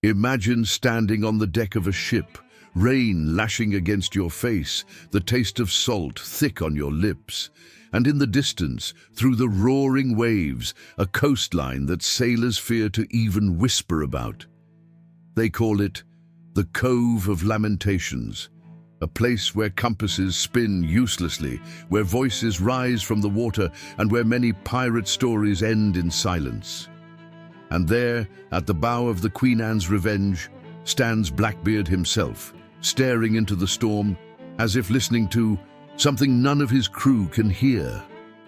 Imagine standing on the deck of a ship, rain lashing against your face, the taste of salt thick on your lips, and in the distance, through the roaring waves, a coastline that sailors fear to even whisper about. They call it the Cove of Lamentations, a place where compasses spin uselessly, where voices rise from the water, and where many pirate stories end in silence. And there, at the bow of the Queen Anne's Revenge, stands Blackbeard himself, staring into the storm, as if listening to something none of his crew can hear.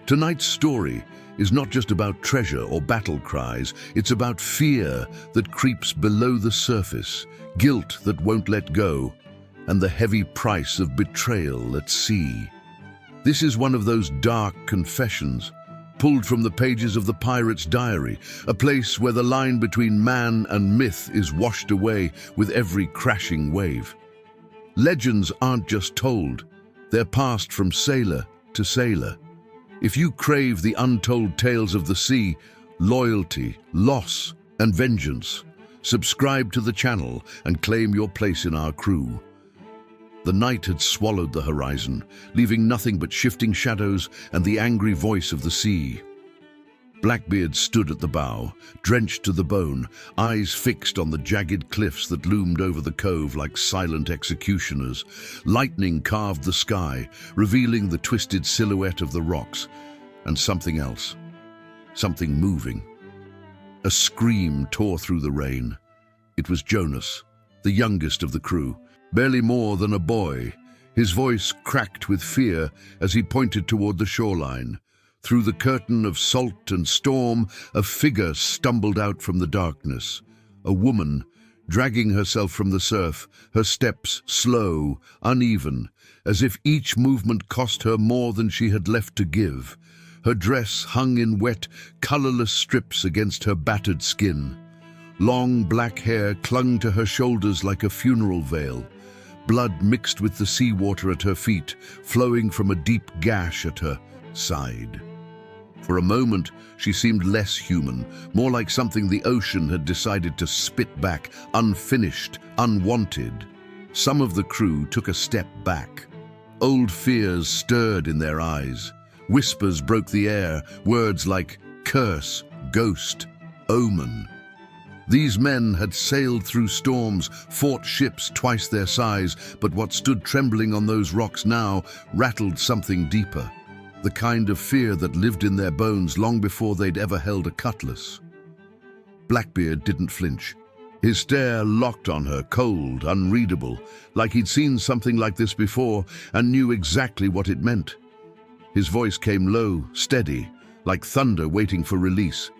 Tonight's story is not just about treasure or battle cries, it's about fear that creeps below the surface, guilt that won't let go, and the heavy price of betrayal at sea. This is one of those dark confessions, pulled from the pages of the pirate's diary, a place where the line between man and myth is washed away with every crashing wave. Legends aren't just told, they're passed from sailor to sailor. If you crave the untold tales of the sea, loyalty, loss, and vengeance, subscribe to the channel and claim your place in our crew. The night had swallowed the horizon, leaving nothing but shifting shadows and the angry voice of the sea. Blackbeard stood at the bow, drenched to the bone, eyes fixed on the jagged cliffs that loomed over the cove like silent executioners. Lightning carved the sky, revealing the twisted silhouette of the rocks, and something else, something moving. A scream tore through the rain. It was Jonas, the youngest of the crew, barely more than a boy. His voice cracked with fear as he pointed toward the shoreline. Through the curtain of salt and storm, a figure stumbled out from the darkness. A woman, dragging herself from the surf, her steps slow, uneven, as if each movement cost her more than she had left to give. Her dress hung in wet, colorless strips against her battered skin. Long black hair clung to her shoulders like a funeral veil. Blood mixed with the seawater at her feet, flowing from a deep gash at her side. For a moment, she seemed less human, more like something the ocean had decided to spit back, unfinished, unwanted. Some of the crew took a step back. Old fears stirred in their eyes. Whispers broke the air, words like curse, ghost, omen. These men had sailed through storms, fought ships twice their size, but what stood trembling on those rocks now rattled something deeper. The kind of fear that lived in their bones long before they'd ever held a cutlass. Blackbeard didn't flinch. His stare locked on her, cold, unreadable, like he'd seen something like this before and knew exactly what it meant. His voice came low, steady, like thunder waiting for release.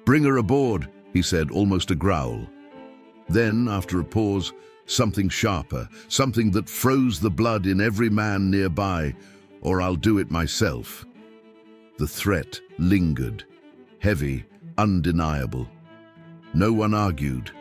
"Bring her aboard," he said, almost a growl. Then, after a pause, something sharper, something that froze the blood in every man nearby. "Or I'll do it myself." The threat lingered, heavy, undeniable. No one argued.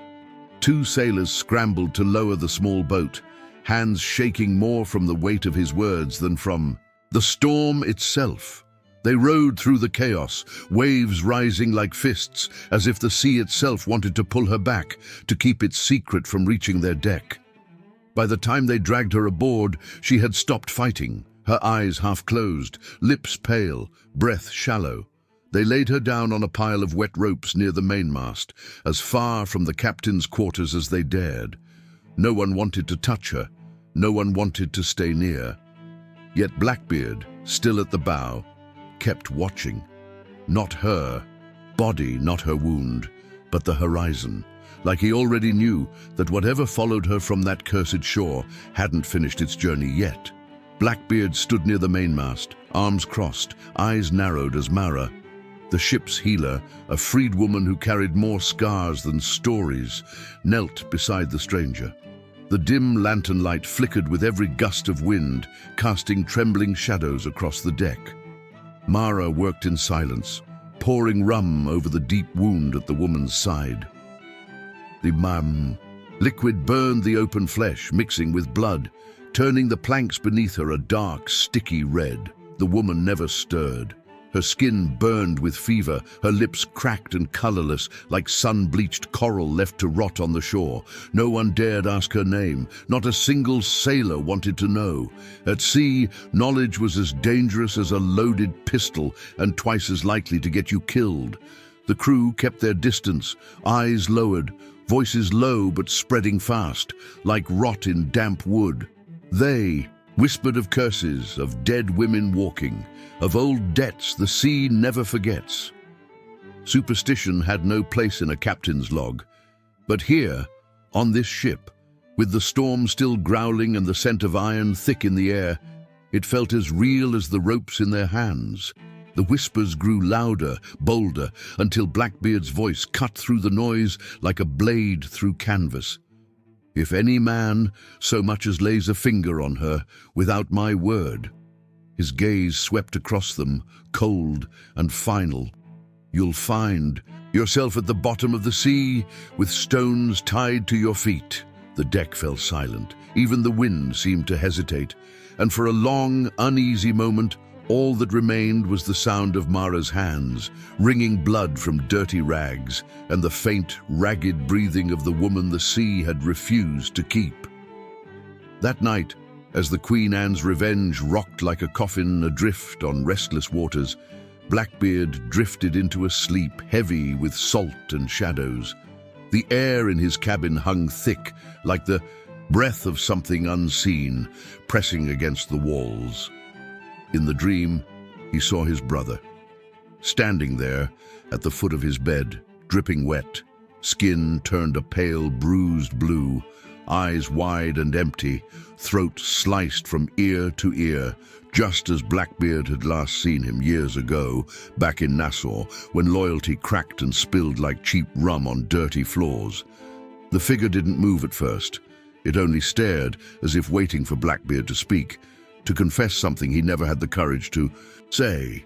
Two sailors scrambled to lower the small boat, hands shaking more from the weight of his words than from the storm itself. They rode through the chaos, waves rising like fists, as if the sea itself wanted to pull her back, to keep its secret from reaching their deck. By the time they dragged her aboard, she had stopped fighting. Her eyes half closed, lips pale, breath shallow. They laid her down on a pile of wet ropes near the mainmast, as far from the captain's quarters as they dared. No one wanted to touch her. No one wanted to stay near. Yet Blackbeard, still at the bow, kept watching. Not her body, not her wound, but the horizon, like he already knew that whatever followed her from that cursed shore hadn't finished its journey yet. Blackbeard stood near the mainmast, arms crossed, eyes narrowed as Mara, the ship's healer, a freed woman who carried more scars than stories, knelt beside the stranger. The dim lantern light flickered with every gust of wind, casting trembling shadows across the deck. Mara worked in silence, pouring rum over the deep wound at the woman's side. The liquid burned the open flesh, mixing with blood, turning the planks beneath her a dark, sticky red. The woman never stirred. Her skin burned with fever, her lips cracked and colorless, like sun-bleached coral left to rot on the shore. No one dared ask her name. Not a single sailor wanted to know. At sea, knowledge was as dangerous as a loaded pistol and twice as likely to get you killed. The crew kept their distance, eyes lowered, voices low but spreading fast, like rot in damp wood. They whispered of curses, of dead women walking, of old debts the sea never forgets. Superstition had no place in a captain's log. But here, on this ship, with the storm still growling and the scent of iron thick in the air, it felt as real as the ropes in their hands. The whispers grew louder, bolder, until Blackbeard's voice cut through the noise like a blade through canvas. If any man so much as lays a finger on her without my word, his gaze swept across them, cold and final, you'll find yourself at the bottom of the sea with stones tied to your feet. The deck fell silent. Even the wind seemed to hesitate, and for a long, uneasy moment, all that remained was the sound of Mara's hands, wringing blood from dirty rags, and the faint, ragged breathing of the woman the sea had refused to keep. That night, as the Queen Anne's Revenge rocked like a coffin adrift on restless waters, Blackbeard drifted into a sleep heavy with salt and shadows. The air in his cabin hung thick, like the breath of something unseen, pressing against the walls. In the dream, he saw his brother, standing there at the foot of his bed, dripping wet, skin turned a pale, bruised blue, eyes wide and empty, throat sliced from ear to ear, just as Blackbeard had last seen him years ago, back in Nassau, when loyalty cracked and spilled like cheap rum on dirty floors. The figure didn't move at first. It only stared, as if waiting for Blackbeard to speak, to confess something he never had the courage to say.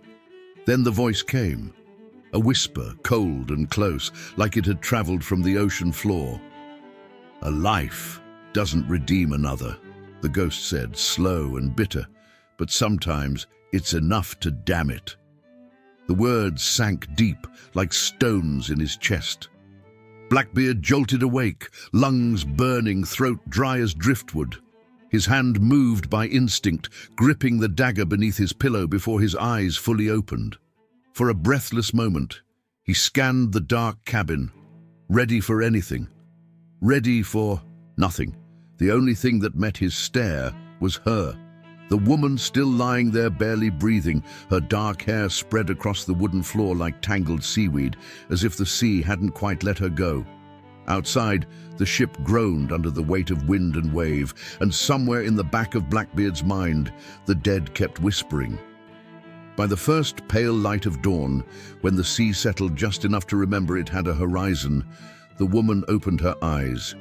Then the voice came, a whisper, cold and close, like it had traveled from the ocean floor. "A life doesn't redeem another," the ghost said, slow and bitter, "but sometimes it's enough to damn it." The words sank deep, like stones in his chest. Blackbeard jolted awake, lungs burning, throat dry as driftwood. His hand moved by instinct, gripping the dagger beneath his pillow before his eyes fully opened. For a breathless moment, he scanned the dark cabin, ready for anything. Ready for nothing. The only thing that met his stare was her. The woman still lying there, barely breathing, her dark hair spread across the wooden floor like tangled seaweed, as if the sea hadn't quite let her go. Outside, the ship groaned under the weight of wind and wave, and somewhere in the back of Blackbeard's mind, the dead kept whispering. By the first pale light of dawn, when the sea settled just enough to remember it had a horizon, the woman opened her eyes.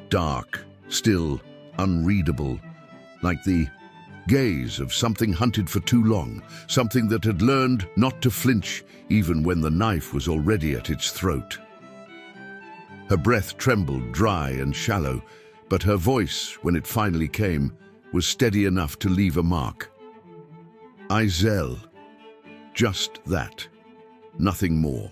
Dark, still, unreadable, like the gaze of something hunted for too long, something that had learned not to flinch even when the knife was already at its throat. Her breath trembled, dry and shallow, but her voice, when it finally came, was steady enough to leave a mark. Izel. Just that. Nothing more.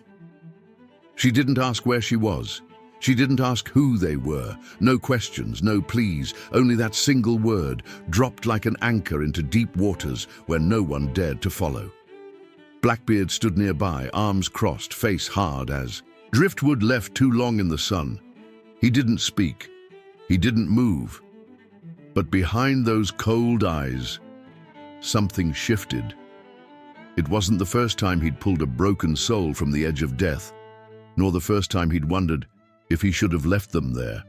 She didn't ask where she was. She didn't ask who they were. No questions, no pleas, only that single word, dropped like an anchor into deep waters where no one dared to follow. Blackbeard stood nearby, arms crossed, face hard as driftwood left too long in the sun. He didn't speak. He didn't move. But behind those cold eyes, something shifted. It wasn't the first time he'd pulled a broken soul from the edge of death, nor the first time he'd wondered if he should have left them there.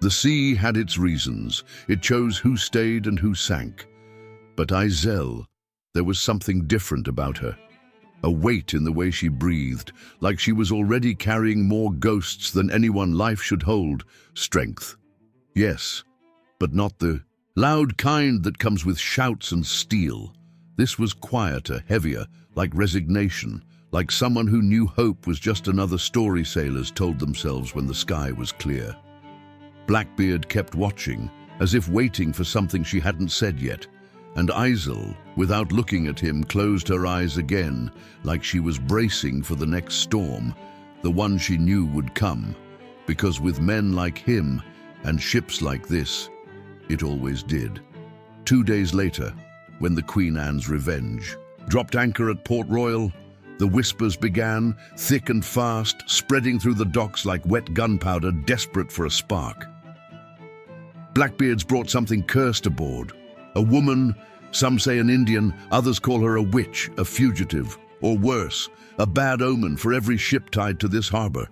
The sea had its reasons. It chose who stayed and who sank. But Izel, there was something different about her. A weight in the way she breathed, like she was already carrying more ghosts than anyone life should hold. Strength. Yes, but not the loud kind that comes with shouts and steel. This was quieter, heavier, like resignation, like someone who knew hope was just another story sailors told themselves when the sky was clear. Blackbeard kept watching, as if waiting for something she hadn't said yet. and Isel, without looking at him, closed her eyes again, like she was bracing for the next storm, the one she knew would come, because with men like him and ships like this, it always did. 2 days later, when the Queen Anne's Revenge dropped anchor at Port Royal, the whispers began, thick and fast, spreading through the docks like wet gunpowder, desperate for a spark. Blackbeard's brought something cursed aboard. A woman, some say an Indian, others call her a witch, a fugitive, or worse, a bad omen for every ship tied to this harbor.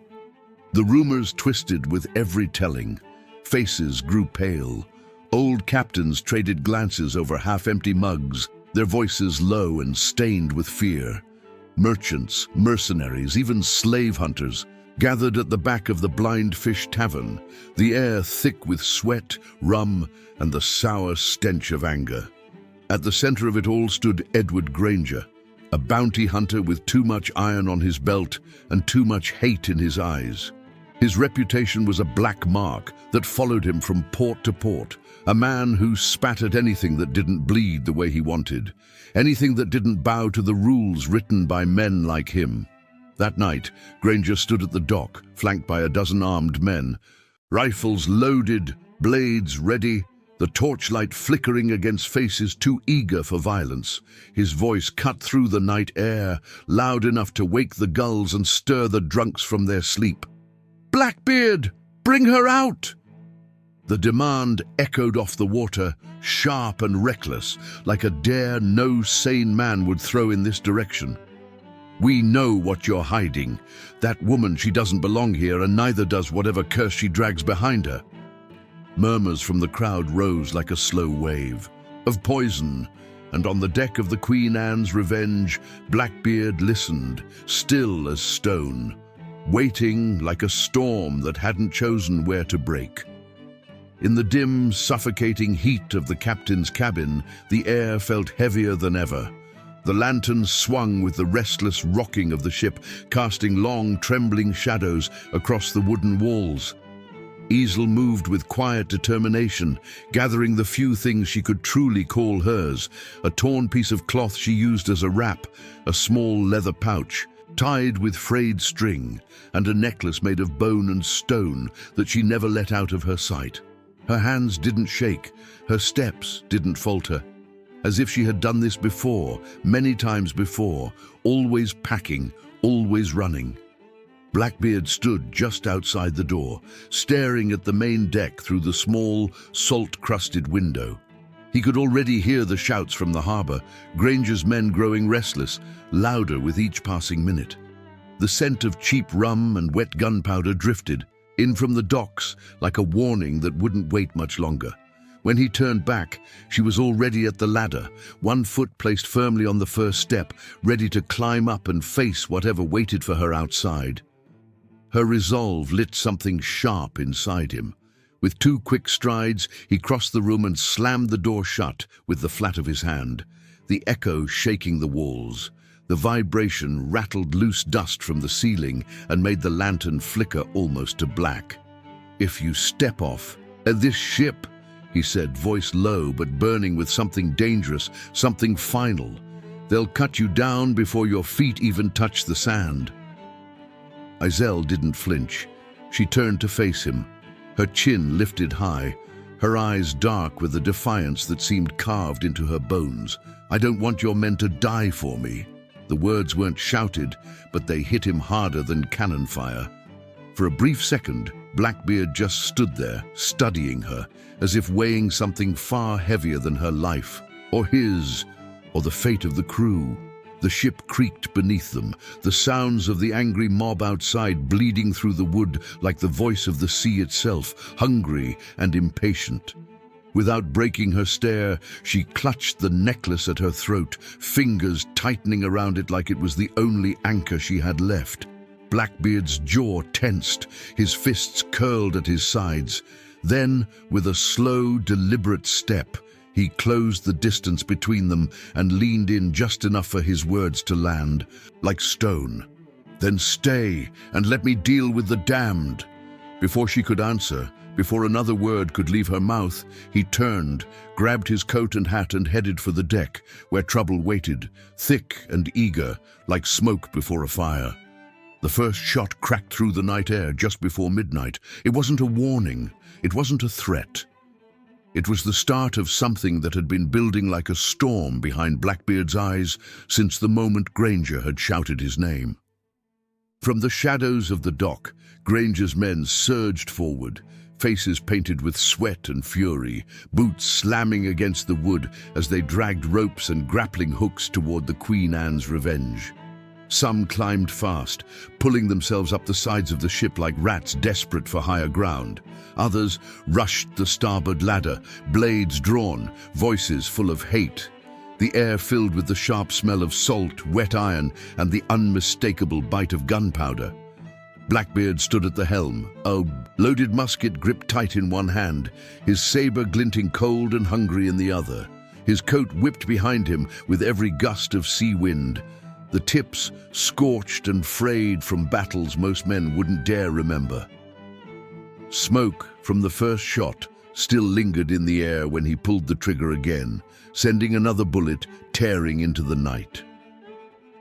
The rumors twisted with every telling. Faces grew pale. Old captains traded glances over half-empty mugs, their voices low and stained with fear. Merchants, mercenaries, even slave hunters gathered at the back of the Blind Fish Tavern, the air thick with sweat, rum, and the sour stench of anger. At the center of it all stood Edward Granger, a bounty hunter with too much iron on his belt and too much hate in his eyes. His reputation was a black mark that followed him from port to port, a man who spat at anything that didn't bleed the way he wanted, anything that didn't bow to the rules written by men like him. That night, Granger stood at the dock, flanked by a dozen armed men, rifles loaded, blades ready, the torchlight flickering against faces too eager for violence. His voice cut through the night air, loud enough to wake the gulls and stir the drunks from their sleep. "Blackbeard, bring her out!" The demand echoed off the water, sharp and reckless, like a dare no sane man would throw in this direction. "We know what you're hiding. That woman, she doesn't belong here, and neither does whatever curse she drags behind her." Murmurs from the crowd rose like a slow wave. Of poison, and on the deck of the Queen Anne's Revenge, Blackbeard listened, still as stone, waiting like a storm that hadn't chosen where to break. In the dim, suffocating heat of the captain's cabin, the air felt heavier than ever. The lanterns swung with the restless rocking of the ship, casting long, trembling shadows across the wooden walls. Isel moved with quiet determination, gathering the few things she could truly call hers, a torn piece of cloth she used as a wrap, a small leather pouch, tied with frayed string, and a necklace made of bone and stone that she never let out of her sight. Her hands didn't shake, her steps didn't falter, as if she had done this before, many times before, always packing, always running. Blackbeard stood just outside the door, staring at the main deck through the small, salt-crusted window. He could already hear the shouts from the harbor, Granger's men growing restless, louder with each passing minute. The scent of cheap rum and wet gunpowder drifted in from the docks like a warning that wouldn't wait much longer. When he turned back, she was already at the ladder, one foot placed firmly on the first step, ready to climb up and face whatever waited for her outside. Her resolve lit something sharp inside him. With 2 quick strides, he crossed the room and slammed the door shut with the flat of his hand, the echo shaking the walls. The vibration rattled loose dust from the ceiling and made the lantern flicker almost to black. "If you step off this ship," he said, voice low but burning with something dangerous, something final, "they'll cut you down before your feet even touch the sand." Isel didn't flinch. She turned to face him, her chin lifted high, her eyes dark with a defiance that seemed carved into her bones. "I don't want your men to die for me." The words weren't shouted, but they hit him harder than cannon fire. For a brief second, Blackbeard just stood there, studying her, as if weighing something far heavier than her life, or his, or the fate of the crew. The ship creaked beneath them, the sounds of the angry mob outside bleeding through the wood like the voice of the sea itself, hungry and impatient. Without breaking her stare, she clutched the necklace at her throat, fingers tightening around it like it was the only anchor she had left. Blackbeard's jaw tensed, his fists curled at his sides. Then, with a slow, deliberate step, he closed the distance between them and leaned in just enough for his words to land, like stone. "Then stay and let me deal with the damned." Before she could answer, before another word could leave her mouth, he turned, grabbed his coat and hat and headed for the deck, where trouble waited, thick and eager, like smoke before a fire. The first shot cracked through the night air just before midnight. It wasn't a warning. It wasn't a threat. It was the start of something that had been building like a storm behind Blackbeard's eyes since the moment Granger had shouted his name. From the shadows of the dock, Granger's men surged forward, faces painted with sweat and fury, boots slamming against the wood as they dragged ropes and grappling hooks toward the Queen Anne's Revenge. Some climbed fast, pulling themselves up the sides of the ship like rats desperate for higher ground. Others rushed the starboard ladder, blades drawn, voices full of hate. The air filled with the sharp smell of salt, wet iron, and the unmistakable bite of gunpowder. Blackbeard stood at the helm, a loaded musket gripped tight in one hand, his saber glinting cold and hungry in the other. His coat whipped behind him with every gust of sea wind, the tips scorched and frayed from battles most men wouldn't dare remember. Smoke from the first shot still lingered in the air when he pulled the trigger again, sending another bullet tearing into the night.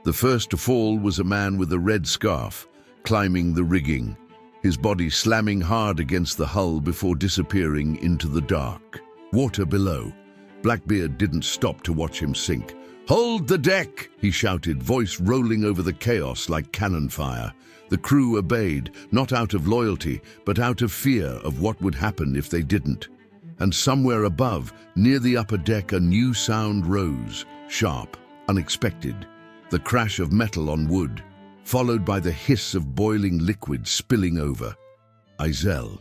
The first to fall was a man with a red scarf, climbing the rigging, his body slamming hard against the hull before disappearing into the dark. Water below. Blackbeard didn't stop to watch him sink. "Hold the deck!" he shouted, voice rolling over the chaos like cannon fire. The crew obeyed, not out of loyalty, but out of fear of what would happen if they didn't. And somewhere above, near the upper deck, a new sound rose, sharp, unexpected. The crash of metal on wood, followed by the hiss of boiling liquid spilling over. Iselle.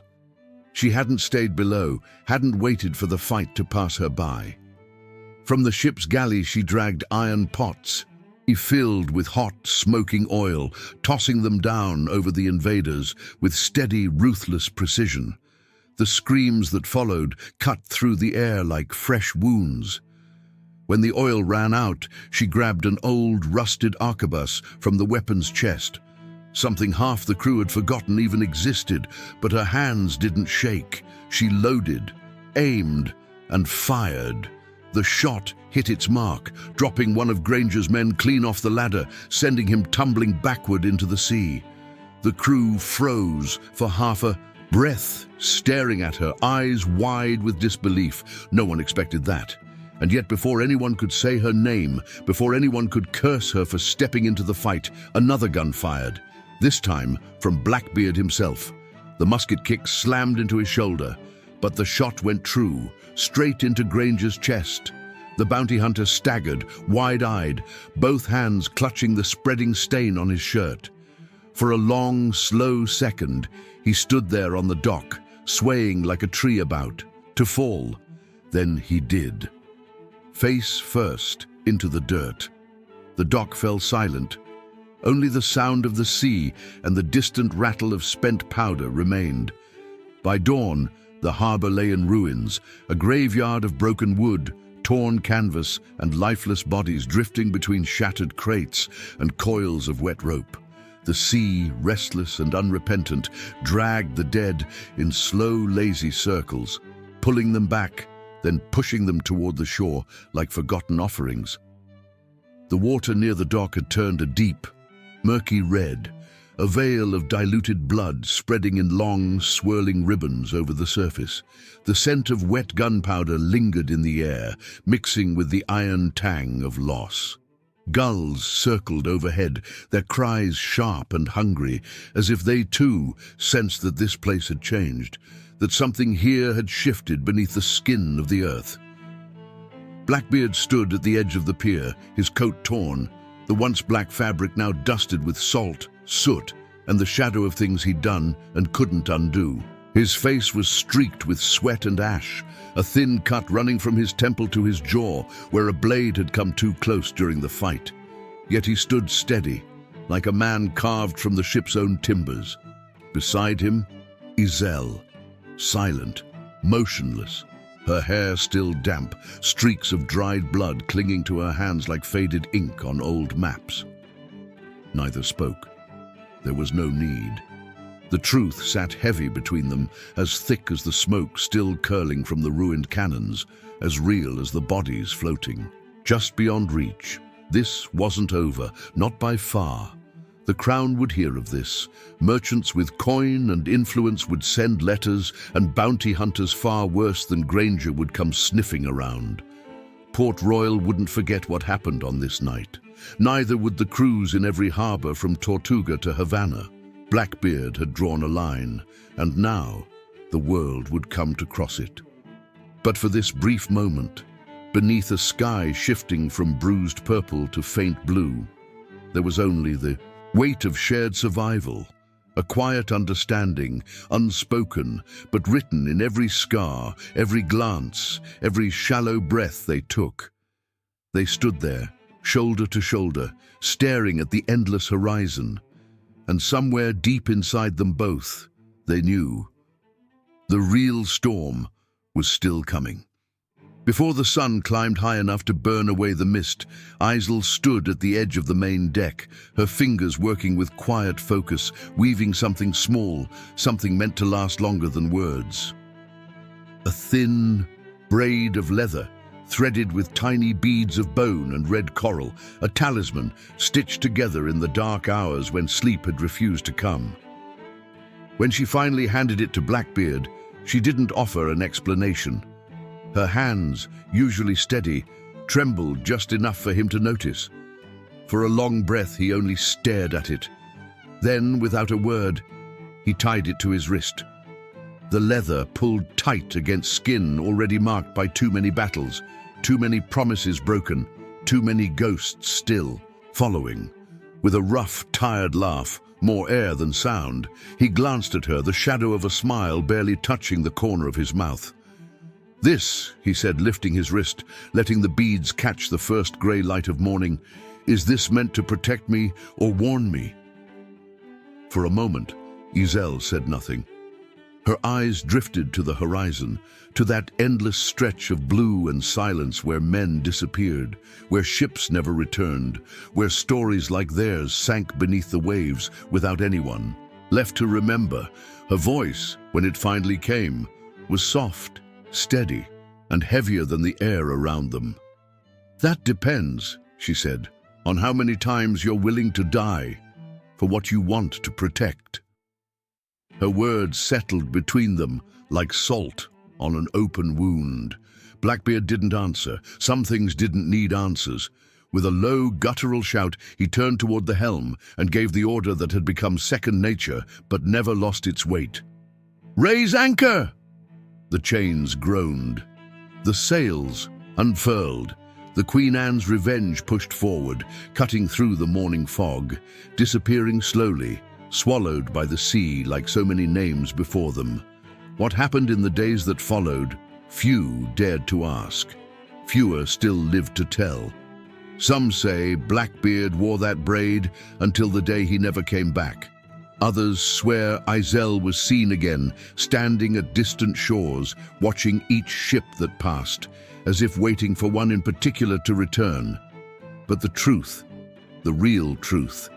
She hadn't stayed below, hadn't waited for the fight to pass her by. From the ship's galley she dragged iron pots, filled with hot, smoking oil, tossing them down over the invaders with steady, ruthless precision. The screams that followed cut through the air like fresh wounds. When the oil ran out, she grabbed an old, rusted arquebus from the weapon's chest, something half the crew had forgotten even existed, but her hands didn't shake. She loaded, aimed, and fired. The shot hit its mark, dropping one of Granger's men clean off the ladder, sending him tumbling backward into the sea. The crew froze for half a breath, staring at her, eyes wide with disbelief. No one expected that. And yet before anyone could say her name, before anyone could curse her for stepping into the fight, another gun fired, this time from Blackbeard himself. The musket kick slammed into his shoulder, but the shot went true, straight into Granger's chest. The bounty hunter staggered, wide-eyed, both hands clutching the spreading stain on his shirt. For a long, slow second, he stood there on the dock, swaying like a tree about to fall. Then he did. Face first, into the dirt. The dock fell silent. Only the sound of the sea and the distant rattle of spent powder remained. By dawn, the harbor lay in ruins, a graveyard of broken wood, torn canvas, and lifeless bodies drifting between shattered crates and coils of wet rope. The sea, restless and unrepentant, dragged the dead in slow, lazy circles, pulling them back, then pushing them toward the shore like forgotten offerings. The water near the dock had turned a deep, murky red, a veil of diluted blood spreading in long, swirling ribbons over the surface. The scent of wet gunpowder lingered in the air, mixing with the iron tang of loss. Gulls circled overhead, their cries sharp and hungry, as if they too sensed that this place had changed, that something here had shifted beneath the skin of the earth. Blackbeard stood at the edge of the pier, his coat torn, the once black fabric now dusted with salt, soot, and the shadow of things he'd done and couldn't undo. His face was streaked with sweat and ash, a thin cut running from his temple to his jaw, where a blade had come too close during the fight. Yet he stood steady, like a man carved from the ship's own timbers. Beside him, Iselle, silent, motionless, her hair still damp, streaks of dried blood clinging to her hands like faded ink on old maps. Neither spoke. There was no need. The truth sat heavy between them, as thick as the smoke still curling from the ruined cannons, as real as the bodies floating. Just beyond reach. This wasn't over, not by far. The Crown would hear of this. Merchants with coin and influence would send letters, and bounty hunters far worse than Granger would come sniffing around. Port Royal wouldn't forget what happened on this night. Neither would the crews in every harbor from Tortuga to Havana. Blackbeard had drawn a line, and now the world would come to cross it. But for this brief moment, beneath a sky shifting from bruised purple to faint blue, there was only the weight of shared survival, a quiet understanding, unspoken, but written in every scar, every glance, every shallow breath they took. They stood there, shoulder to shoulder, staring at the endless horizon. And somewhere deep inside them both, they knew the real storm was still coming. Before the sun climbed high enough to burn away the mist, Isel stood at the edge of the main deck, her fingers working with quiet focus, weaving something small, something meant to last longer than words. A thin braid of leather, threaded with tiny beads of bone and red coral, a talisman stitched together in the dark hours when sleep had refused to come. When she finally handed it to Blackbeard, she didn't offer an explanation. Her hands, usually steady, trembled just enough for him to notice. For a long breath, he only stared at it. Then, without a word, he tied it to his wrist. The leather pulled tight against skin already marked by too many battles, too many promises broken, too many ghosts still following. With a rough, tired laugh, more air than sound, he glanced at her, the shadow of a smile barely touching the corner of his mouth. "This," he said, lifting his wrist, letting the beads catch the first grey light of morning, "is this meant to protect me or warn me?" For a moment, Isel said nothing. Her eyes drifted to the horizon, to that endless stretch of blue and silence where men disappeared, where ships never returned, where stories like theirs sank beneath the waves without anyone left to remember. Her voice, when it finally came, was soft, steady, and heavier than the air around them. "That depends," she said, "on how many times you're willing to die for what you want to protect." Her words settled between them like salt on an open wound. Blackbeard didn't answer. Some things didn't need answers. With a low, guttural shout, he turned toward the helm and gave the order that had become second nature but never lost its weight. "Raise anchor!" The chains groaned. The sails unfurled. The Queen Anne's Revenge pushed forward, cutting through the morning fog, disappearing slowly, swallowed by the sea like so many names before them. What happened in the days that followed, few dared to ask. Fewer still lived to tell. Some say Blackbeard wore that braid until the day he never came back. Others swear Isel was seen again, standing at distant shores, watching each ship that passed, as if waiting for one in particular to return. But the truth, the real truth,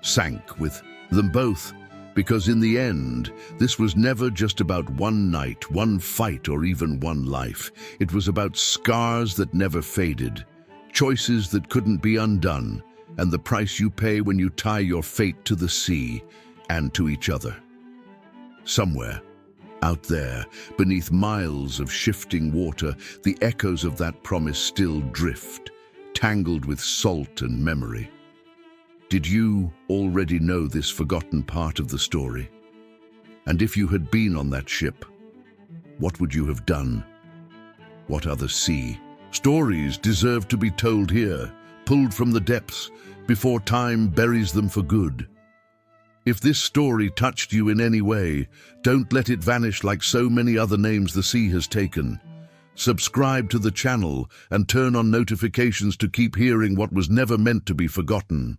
sank with them both, because in the end, this was never just about one night, one fight, or even one life. It was about scars that never faded, choices that couldn't be undone, and the price you pay when you tie your fate to the sea and to each other. Somewhere, out there, beneath miles of shifting water, the echoes of that promise still drift, tangled with salt and memory. Did you already know this forgotten part of the story? And if you had been on that ship, what would you have done? What other sea? Stories deserve to be told here, pulled from the depths, before time buries them for good. If this story touched you in any way, don't let it vanish like so many other names the sea has taken. Subscribe to the channel and turn on notifications to keep hearing what was never meant to be forgotten.